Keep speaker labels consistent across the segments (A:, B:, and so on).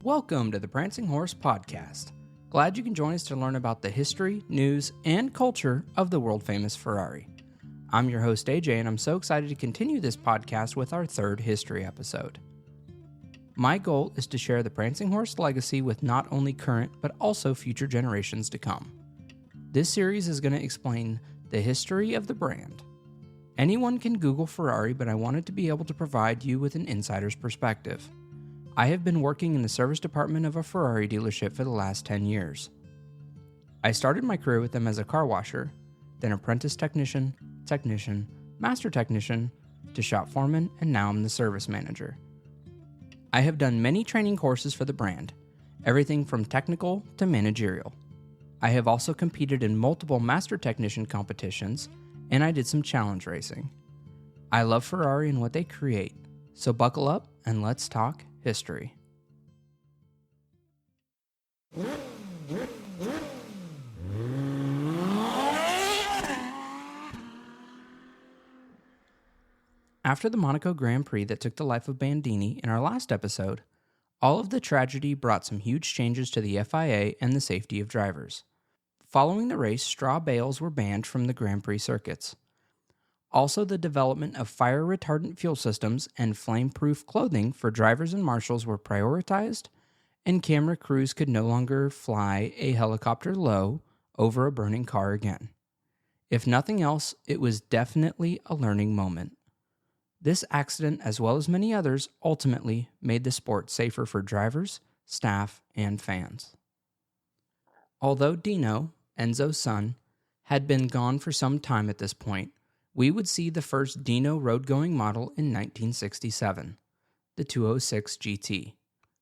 A: Welcome to the Prancing Horse Podcast. Glad you can join us to learn about the history, news, and culture of the world-famous Ferrari. I'm your host, Ajay, and I'm so excited to continue this podcast with our third history episode. My goal is to share the Prancing Horse legacy with not only current, but also future generations to come. This series is going to explain the history of the brand. Anyone can Google Ferrari, but I wanted to be able to provide you with an insider's perspective. I have been working in the service department of a Ferrari dealership for the last 10 years. I started my career with them as a car washer, then apprentice technician, master technician, to shop foreman, and now I'm the service manager. I have done many training courses for the brand, everything from technical to managerial. I have also competed in multiple master technician competitions, and I did some challenge racing. I love Ferrari and what they create, so buckle up and let's talk history. After the Monaco Grand Prix that took the life of Bandini in our last episode, all of the tragedy brought some huge changes to the FIA and the safety of drivers. Following the race, straw bales were banned from the Grand Prix circuits. Also, the development of fire-retardant fuel systems and flame-proof clothing for drivers and marshals were prioritized, and camera crews could no longer fly a helicopter low over a burning car again. If nothing else, it was definitely a learning moment. This accident, as well as many others, ultimately made the sport safer for drivers, staff, and fans. Although Dino, Enzo's son, had been gone for some time at this point, we would see the first Dino road-going model in 1967, the 206 GT.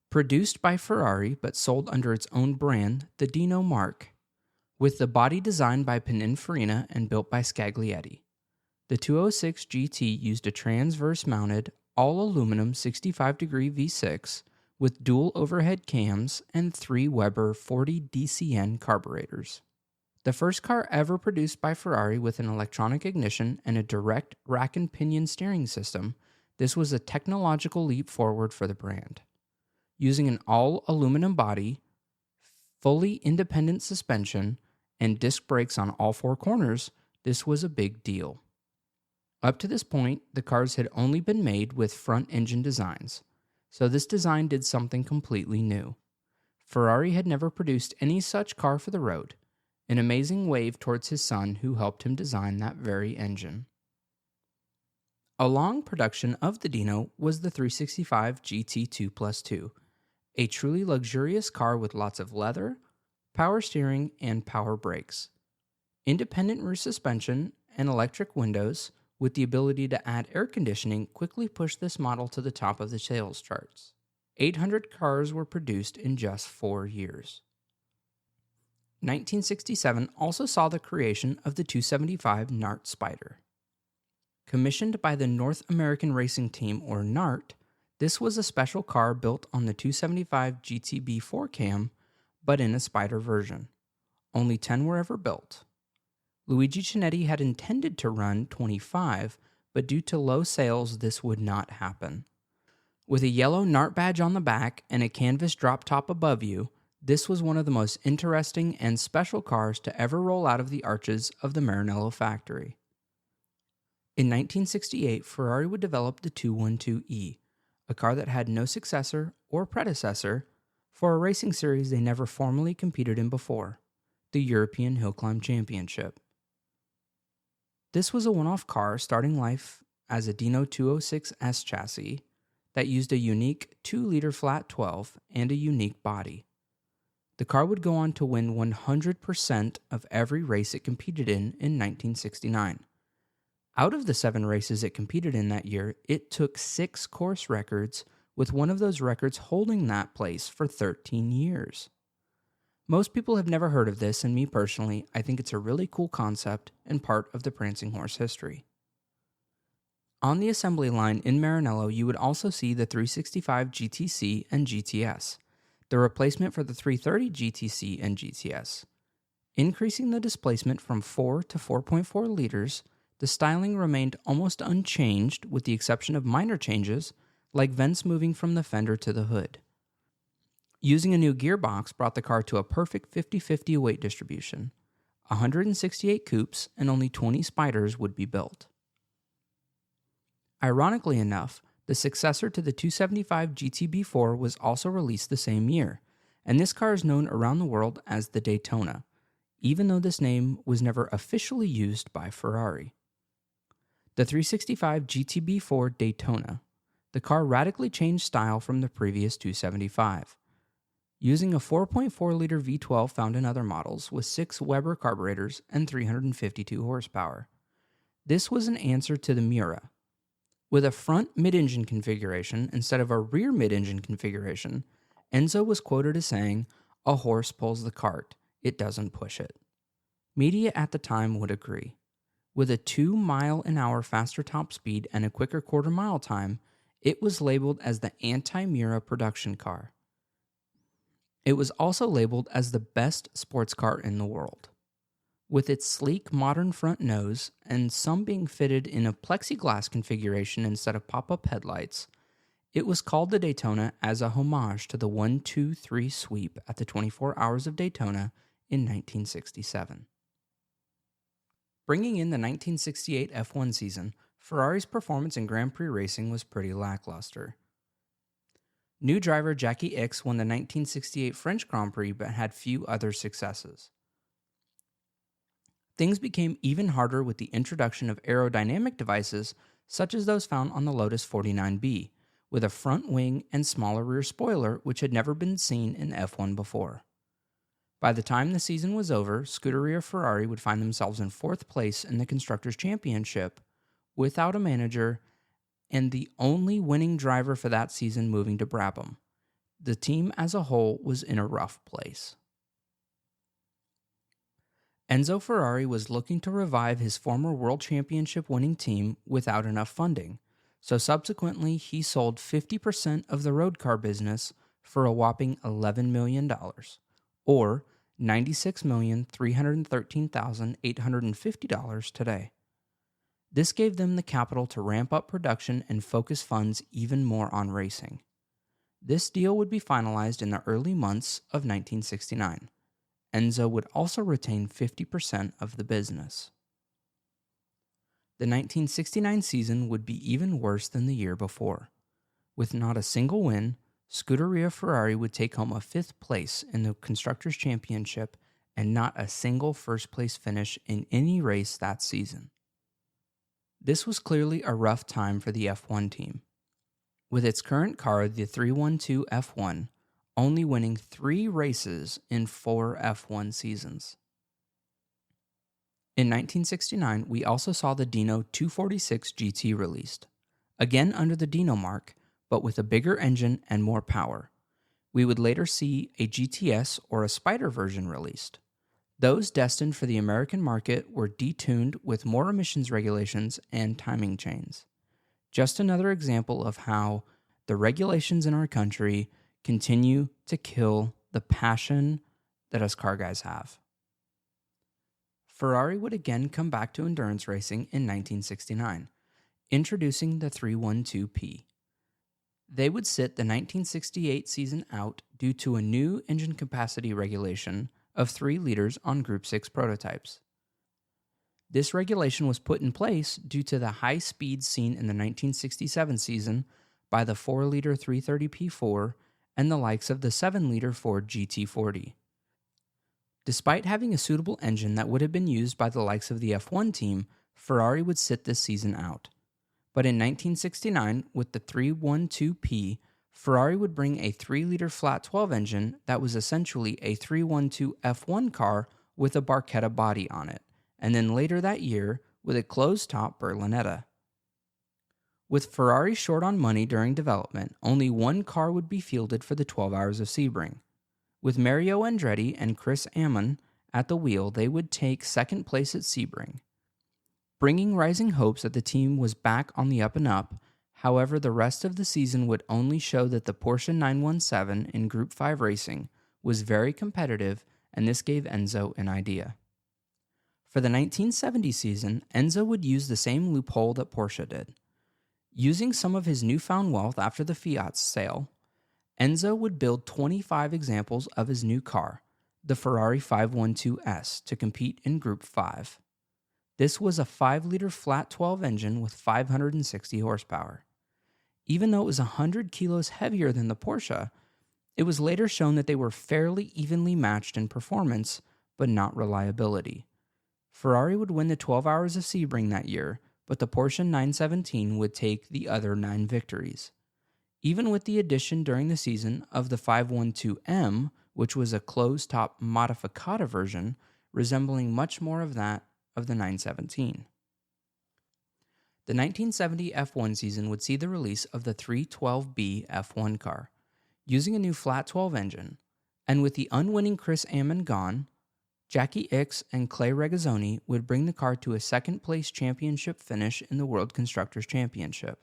A: Produced by Ferrari but sold under its own brand, the Dino mark, with the body designed by Pininfarina and built by Scaglietti. The 206 GT used a transverse-mounted, all-aluminum 65-degree V6 with dual overhead cams and 3 Weber 40 DCN carburetors. The first car ever produced by Ferrari with an electronic ignition and a direct rack and pinion steering system, this was a technological leap forward for the brand. Using an all-aluminum body, fully independent suspension, and disc brakes on all 4 corners, this was a big deal. Up to this point, the cars had only been made with front engine designs, so this design did something completely new. Ferrari had never produced any such car for the road, an amazing wave towards his son who helped him design that very engine. Along production of the Dino was the 365 GT2 Plus 2, a truly luxurious car with lots of leather, power steering, and power brakes. Independent rear suspension and electric windows with the ability to add air conditioning quickly pushed this model to the top of the sales charts. 800 cars were produced in just 4 years. 1967 also saw the creation of the 275 NART Spider. Commissioned by the North American Racing Team, or NART, this was a special car built on the 275 GTB 4-cam, but in a Spider version. Only 10 were ever built. Luigi Chinetti had intended to run 25, but due to low sales, this would not happen. With a yellow NART badge on the back and a canvas drop top above you, this was one of the most interesting and special cars to ever roll out of the arches of the Maranello factory. In 1968, Ferrari would develop the 212E, a car that had no successor or predecessor for a racing series they never formally competed in before, the European Hill Climb Championship. This was a one-off car starting life as a Dino 206S chassis that used a unique 2-liter flat 12 and a unique body. The car would go on to win 100% of every race it competed in 1969. Out of the 7 races it competed in that year, it took 6 course records, with one of those records holding that place for 13 years. Most people have never heard of this, and me personally, I think it's a really cool concept and part of the Prancing Horse history. On the assembly line in Maranello, you would also see the 365 GTC and GTS, the replacement for the 330 GTC and GTS. Increasing the displacement from 4 to 4.4 liters, the styling remained almost unchanged with the exception of minor changes, like vents moving from the fender to the hood. Using a new gearbox brought the car to a perfect 50-50 weight distribution. 168 coupes and only 20 spiders would be built. Ironically enough, the successor to the 275 GTB4 was also released the same year, and this car is known around the world as the Daytona, even though this name was never officially used by Ferrari. The 365 GTB4 Daytona. The car radically changed style from the previous 275. Using a 4.4-liter V12 found in other models with 6 Weber carburetors and 352 horsepower. This was an answer to the Miura. With a front mid-engine configuration instead of a rear mid-engine configuration, Enzo was quoted as saying, "A horse pulls the cart, it doesn't push it." Media at the time would agree. With a 2-mile-an-hour faster top speed and a quicker quarter-mile time, it was labeled as the anti-Miura production car. It was also labeled as the best sports car in the world. With its sleek, modern front nose, and some being fitted in a plexiglass configuration instead of pop-up headlights, it was called the Daytona as a homage to the 1-2-3 sweep at the 24 Hours of Daytona in 1967. Bringing in the 1968 F1 season, Ferrari's performance in Grand Prix racing was pretty lackluster. New driver Jackie Ickx won the 1968 French Grand Prix but had few other successes. Things became even harder with the introduction of aerodynamic devices such as those found on the Lotus 49B, with a front wing and smaller rear spoiler which had never been seen in F1 before. By the time the season was over, Scuderia Ferrari would find themselves in 4th place in the Constructors' Championship, without a manager, and the only winning driver for that season moving to Brabham. The team as a whole was in a rough place. Enzo Ferrari was looking to revive his former World Championship winning team without enough funding, so subsequently he sold 50% of the road car business for a whopping $11 million, or $96,313,850 today. This gave them the capital to ramp up production and focus funds even more on racing. This deal would be finalized in the early months of 1969. Enzo would also retain 50% of the business. The 1969 season would be even worse than the year before. With not a single win, Scuderia Ferrari would take home a 5th place in the Constructors' Championship and not a single first-place finish in any race that season. This was clearly a rough time for the F1 team. With its current car, the 312 F1, only winning 3 races in 4 F1 seasons. In 1969, we also saw the Dino 246 GT released, again under the Dino mark, but with a bigger engine and more power. We would later see a GTS or a Spider version released. Those destined for the American market were detuned with more emissions regulations and timing chains. Just another example of how the regulations in our country continue to kill the passion that us car guys have. Ferrari would again come back to endurance racing in 1969, introducing the 312P. They would sit the 1968 season out due to a new engine capacity regulation of 3 liters on Group 6 prototypes. This regulation was put in place due to the high speeds seen in the 1967 season by the 4-liter 330P4 and the likes of the 7-liter Ford GT40. Despite having a suitable engine that would have been used by the likes of the F1 team, Ferrari would sit this season out. But in 1969, with the 312P, Ferrari would bring a 3-liter flat 12 engine that was essentially a 312 F1 car with a Barchetta body on it, and then later that year with a closed-top Berlinetta. With Ferrari short on money during development, only 1 car would be fielded for the 12 Hours of Sebring. With Mario Andretti and Chris Amon at the wheel, they would take 2nd place at Sebring, bringing rising hopes that the team was back on the up and up. However, the rest of the season would only show that the Porsche 917 in Group 5 racing was very competitive, and this gave Enzo an idea. For the 1970 season, Enzo would use the same loophole that Porsche did. Using some of his newfound wealth after the Fiat sale, Enzo would build 25 examples of his new car, the Ferrari 512S, to compete in Group 5. This was a 5-liter flat 12 engine with 560 horsepower. Even though it was 100 kilos heavier than the Porsche, it was later shown that they were fairly evenly matched in performance, but not reliability. Ferrari would win the 12 Hours of Sebring that year, but the Porsche 917 would take the other 9 victories. Even with the addition during the season of the 512M, which was a closed-top modificata version, resembling much more of that of the 917. The 1970 F1 season would see the release of the 312B F1 car, using a new flat 12 engine, and with the unwinning Chris Amon gone, Jackie Ickx and Clay Regazzoni would bring the car to a second-place championship finish in the World Constructors' Championship.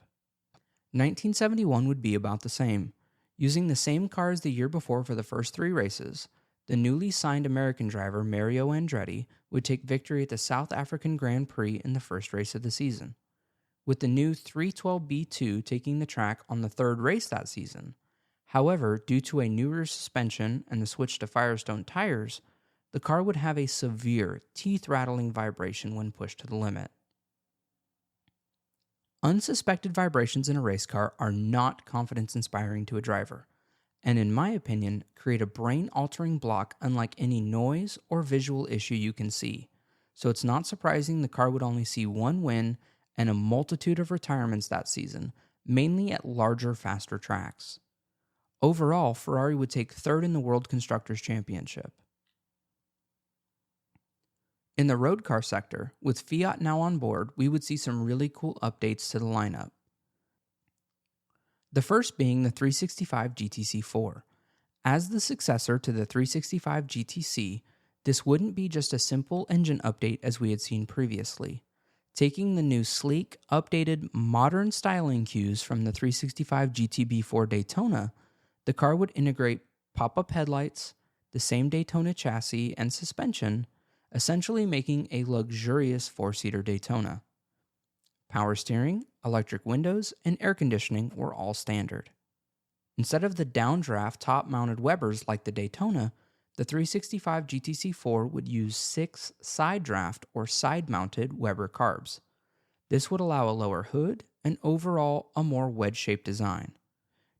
A: 1971 would be about the same. Using the same car as the year before for the first 3 races, the newly signed American driver Mario Andretti would take victory at the South African Grand Prix in the first race of the season. With the new 312B2 taking the track on the 3rd race that season. However, due to a new rear suspension and the switch to Firestone tires, the car would have a severe, teeth-rattling vibration when pushed to the limit. Unsuspected vibrations in a race car are not confidence-inspiring to a driver, and in my opinion, create a brain-altering block unlike any noise or visual issue you can see, so it's not surprising the car would only see 1 win and a multitude of retirements that season, mainly at larger, faster tracks. Overall, Ferrari would take 3rd in the World Constructors' Championship. In the road car sector, with Fiat now on board, we would see some really cool updates to the lineup. The first being the 365 GTC4. As the successor to the 365 GTC, this wouldn't be just a simple engine update as we had seen previously. Taking the new sleek, updated, modern styling cues from the 365 GTB4 Daytona, the car would integrate pop-up headlights, the same Daytona chassis and suspension, essentially making a luxurious 4-seater Daytona. Power steering, electric windows, and air conditioning were all standard. Instead of the downdraft top-mounted Webers like the Daytona, the 365 GTC4 would use 6 side draft or side-mounted Weber carbs. This would allow a lower hood and overall a more wedge-shaped design.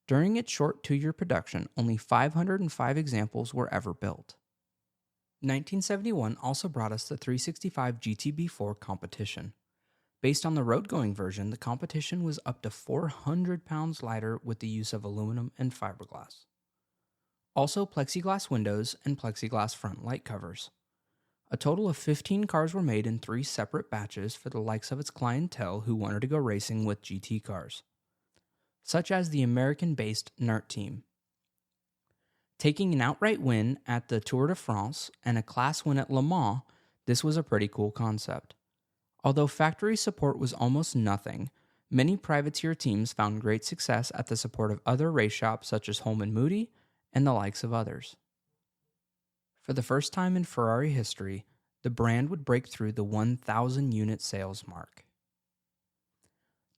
A: During its short 2-year production, only 505 examples were ever built. 1971 also brought us the 365 GTB4 competition. Based on the road-going version, the competition was up to 400 pounds lighter with the use of aluminum and fiberglass. Also plexiglass windows and plexiglass front light covers. A total of 15 cars were made in 3 separate batches for the likes of its clientele who wanted to go racing with GT cars, such as the American-based NERT team. Taking an outright win at the Tour de France and a class win at Le Mans, this was a pretty cool concept. Although factory support was almost nothing, many privateer teams found great success at the support of other race shops such as Holman Moody and the likes of others. For the first time in Ferrari history, the brand would break through the 1,000 unit sales mark.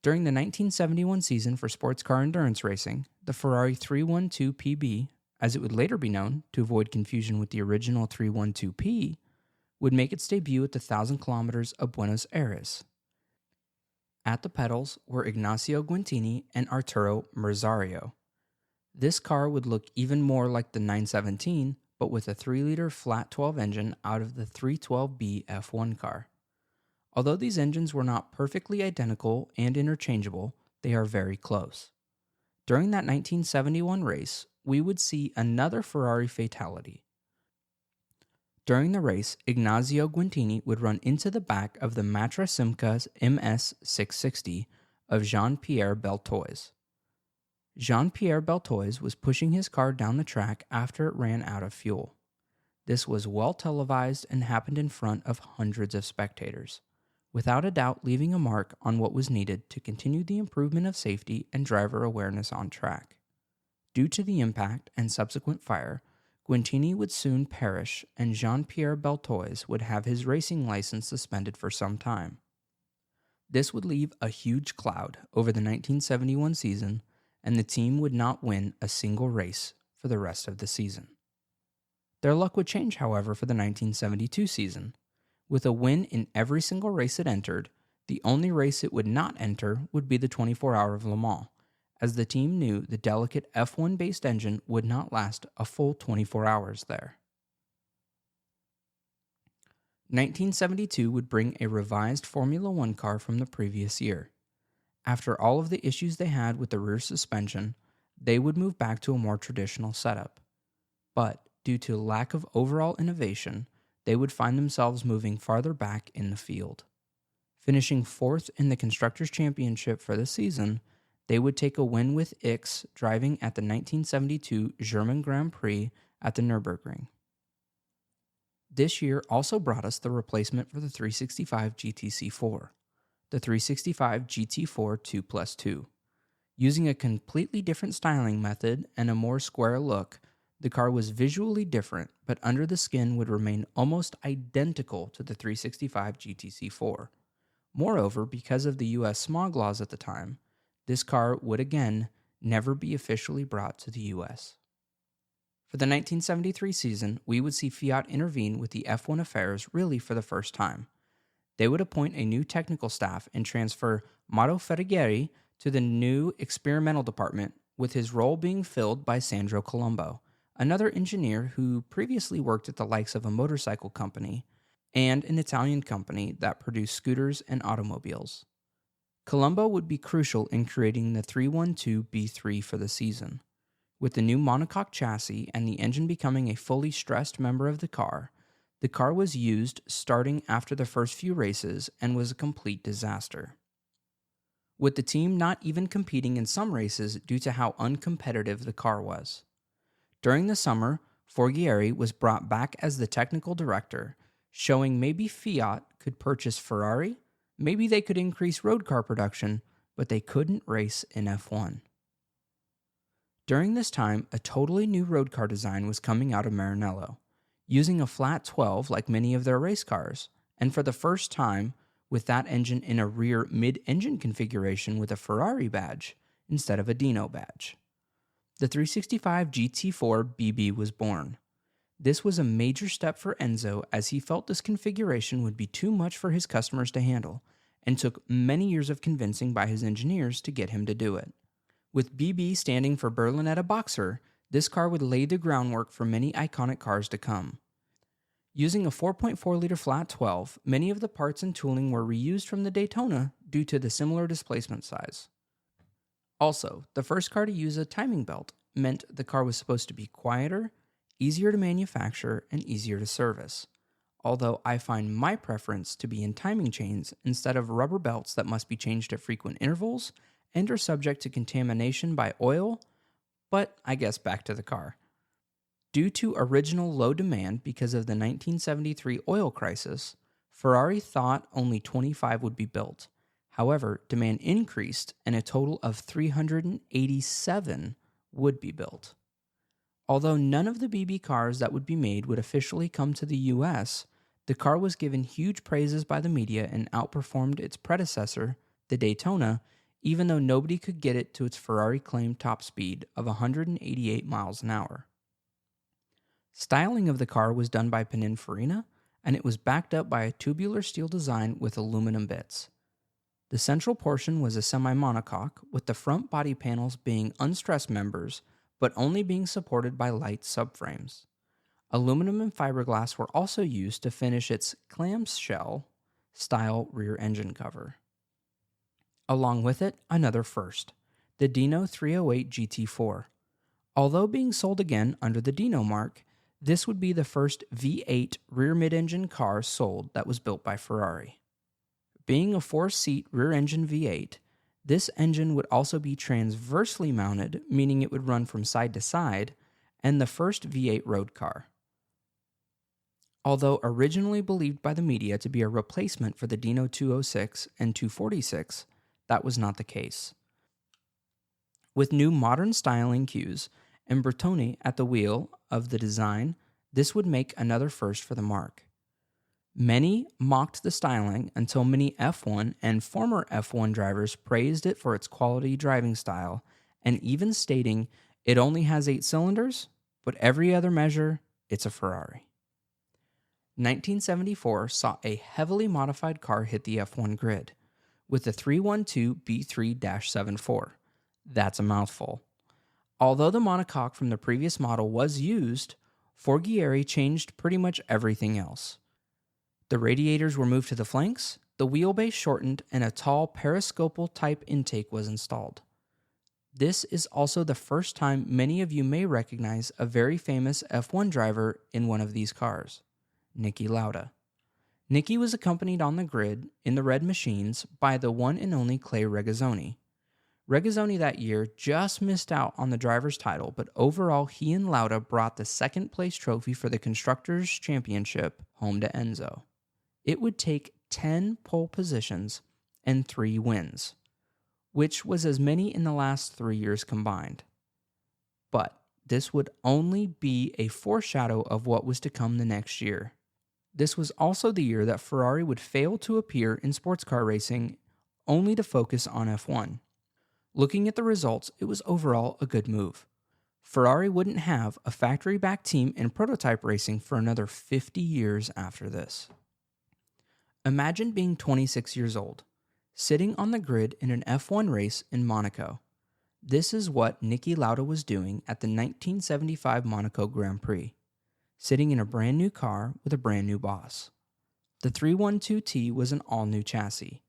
A: During the 1971 season for sports car endurance racing, the Ferrari 312 PB, as it would later be known to avoid confusion with the original 312P, would make its debut at the 1,000 kilometers of Buenos Aires. At the pedals were Ignacio Guintini and Arturo Merzario. This car would look even more like the 917, but with a 3-liter flat 12 engine out of the 312B F1 car. Although these engines were not perfectly identical and interchangeable, they are very close. During that 1971 race, we would see another Ferrari fatality. During the race, Ignazio Guintini would run into the back of the Matra Simca's MS660 of Jean-Pierre Beltoise. Jean-Pierre Beltoise was pushing his car down the track after it ran out of fuel. This was well televised and happened in front of hundreds of spectators, without a doubt leaving a mark on what was needed to continue the improvement of safety and driver awareness on track. Due to the impact and subsequent fire, Guintini would soon perish and Jean-Pierre Beltoise would have his racing license suspended for some time. This would leave a huge cloud over the 1971 season and the team would not win a single race for the rest of the season. Their luck would change, however, for the 1972 season. With a win in every single race it entered, the only race it would not enter would be the 24-hour of Le Mans, as the team knew the delicate F1-based engine would not last a full 24 hours there. 1972 would bring a revised Formula One car from the previous year. After all of the issues they had with the rear suspension, they would move back to a more traditional setup. But due to lack of overall innovation, they would find themselves moving farther back in the field. Finishing fourth in the Constructors' Championship for the season, they would take a win with Ickx driving at the 1972 German Grand Prix at the Nürburgring. This year also brought us the replacement for the 365 GTC4, the 365 GT4 2+2. Using a completely different styling method and a more square look, the car was visually different, but under the skin would remain almost identical to the 365 GTC4. Moreover, because of the US smog laws at the time, this car would again never be officially brought to the US. For the 1973 season, we would see Fiat intervene with the F1 affairs really for the first time. They would appoint a new technical staff and transfer Mauro Ferrighieri to the new experimental department, with his role being filled by Sandro Colombo, another engineer who previously worked at the likes of a motorcycle company and an Italian company that produced scooters and automobiles. Colombo would be crucial in creating the 312B3 for the season. With the new monocoque chassis and the engine becoming a fully stressed member of the car was used starting after the first few races and was a complete disaster, with the team not even competing in some races due to how uncompetitive the car was. During the summer, Ferrighieri was brought back as the technical director, showing maybe Fiat could purchase Ferrari, maybe they could increase road car production, but they couldn't race in F1. During this time, a totally new road car design was coming out of Maranello, using a flat 12 like many of their race cars, and for the first time, with that engine in a rear mid-engine configuration with a Ferrari badge instead of a Dino badge. The 365 GT4 BB was born. This was a major step for Enzo, as he felt this configuration would be too much for his customers to handle, and took many years of convincing by his engineers to get him to do it. With BB standing for Berlinetta Boxer, this car would lay the groundwork for many iconic cars to come. Using a 4.4-liter flat 12, many of the parts and tooling were reused from the Daytona due to the similar displacement size. Also, the first car to use a timing belt meant the car was supposed to be quieter, easier to manufacture, and easier to service, although I find my preference to be in timing chains instead of rubber belts that must be changed at frequent intervals and are subject to contamination by oil, but I guess back to the car. Due to original low demand because of the 1973 oil crisis, Ferrari thought only 25 would be built. However, demand increased and a total of 387 would be built. Although none of the BB cars that would be made would officially come to the US, the car was given huge praises by the media and outperformed its predecessor, the Daytona, even though nobody could get it to its Ferrari claimed top speed of 188 miles an hour. Styling of the car was done by Pininfarina, and it was backed up by a tubular steel design with aluminum bits. The central portion was a semi-monocoque, with the front body panels being unstressed members, but only being supported by light subframes. Aluminum and fiberglass were also used to finish its clamshell-style rear engine cover. Along with it, another first, the Dino 308 GT4. Although being sold again under the Dino mark, this would be the first V8 rear mid-engine car sold that was built by Ferrari. Being a 4-seat rear-engine V8, this engine would also be transversely mounted, meaning it would run from side to side, and the first V8 road car. Although originally believed by the media to be a replacement for the Dino 206 and 246, that was not the case. With new modern styling cues and Bertone at the wheel of the design, this would make another first for the marque. Many mocked the styling until many F1 and former F1 drivers praised it for its quality driving style and even stating it only has 8 cylinders, but every other measure, it's a Ferrari. 1974 saw a heavily modified car hit the F1 grid with the 312 B3-74. That's a mouthful. Although the monocoque from the previous model was used, Forghieri changed pretty much everything else. The radiators were moved to the flanks, the wheelbase shortened, and a tall periscopal type intake was installed. This is also the first time many of you may recognize a very famous F1 driver in one of these cars, Niki Lauda. Niki was accompanied on the grid in the red machines by the one and only Clay Regazzoni. Regazzoni that year just missed out on the driver's title, but overall he and Lauda brought the second place trophy for the Constructors' Championship home to Enzo. It would take 10 pole positions and 3 wins, which was as many in the last 3 years combined. But this would only be a foreshadow of what was to come the next year. This was also the year that Ferrari would fail to appear in sports car racing, only to focus on F1. Looking at the results, it was overall a good move. Ferrari wouldn't have a factory-backed team in prototype racing for another 50 years after this. Imagine being 26 years old, sitting on the grid in an F1 race in Monaco. This is what Niki Lauda was doing at the 1975 Monaco Grand Prix, sitting in a brand new car with a brand new boss. The 312T was an all-new chassis,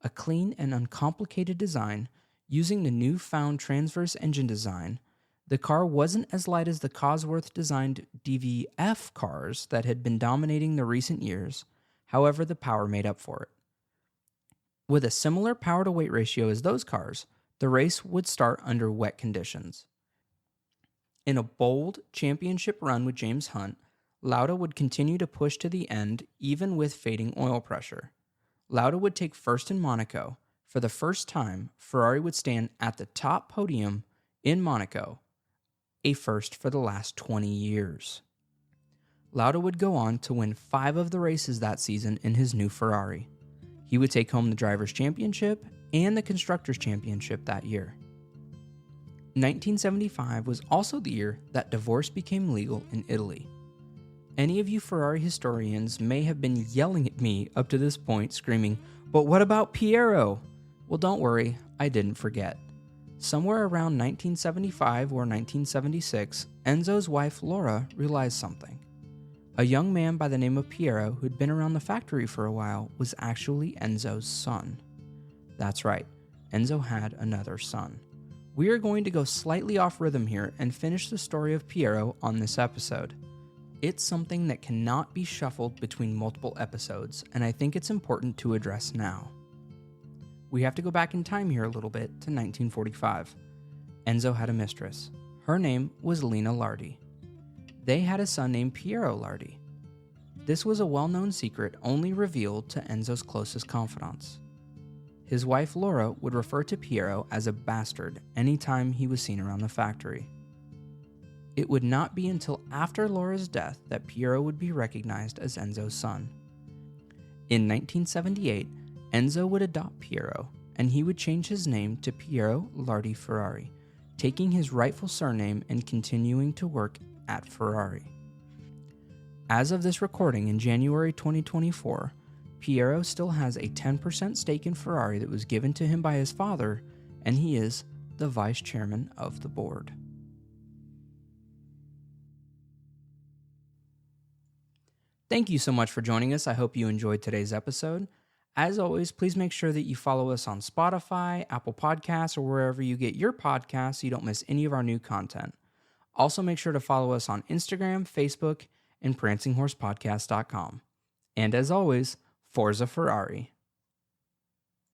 A: a clean and uncomplicated design using the newfound transverse engine design. The car wasn't as light as the Cosworth-designed DVF cars that had been dominating the recent years. However, the power made up for it. With a similar power-to-weight ratio as those cars, the race would start under wet conditions. In a bold championship run with James Hunt, Lauda would continue to push to the end even with fading oil pressure. Lauda would take first in Monaco. For the first time, Ferrari would stand at the top podium in Monaco, a first for the last 20 years. Lauda would go on to win 5 of the races that season in his new Ferrari. He would take home the Drivers' Championship and the Constructors' Championship that year. 1975 was also the year that divorce became legal in Italy. Any of you Ferrari historians may have been yelling at me up to this point, screaming, "But what about Piero?" Well, don't worry, I didn't forget. Somewhere around 1975 or 1976, Enzo's wife Laura realized something. A young man by the name of Piero, who'd been around the factory for a while, was actually Enzo's son. That's right, Enzo had another son. We are going to go slightly off rhythm here and finish the story of Piero on this episode. It's something that cannot be shuffled between multiple episodes, and I think it's important to address now. We have to go back in time here a little bit to 1945. Enzo had a mistress. Her name was Lina Lardi. They had a son named Piero Lardi. This was a well-known secret only revealed to Enzo's closest confidants. His wife Laura would refer to Piero as a bastard anytime he was seen around the factory. It would not be until after Laura's death that Piero would be recognized as Enzo's son. In 1978, Enzo would adopt Piero, and he would change his name to Piero Lardi Ferrari, taking his rightful surname and continuing to work at Ferrari. As of this recording in January 2024, Piero still has a 10% stake in Ferrari that was given to him by his father, and he is the vice chairman of the board. Thank you so much for joining us. I hope you enjoyed today's episode. As always, please make sure that you follow us on Spotify, Apple Podcasts, or wherever you get your podcasts so you don't miss any of our new content. Also, make sure to follow us on Instagram, Facebook, and PrancingHorsePodcast.com. And as always, Forza Ferrari.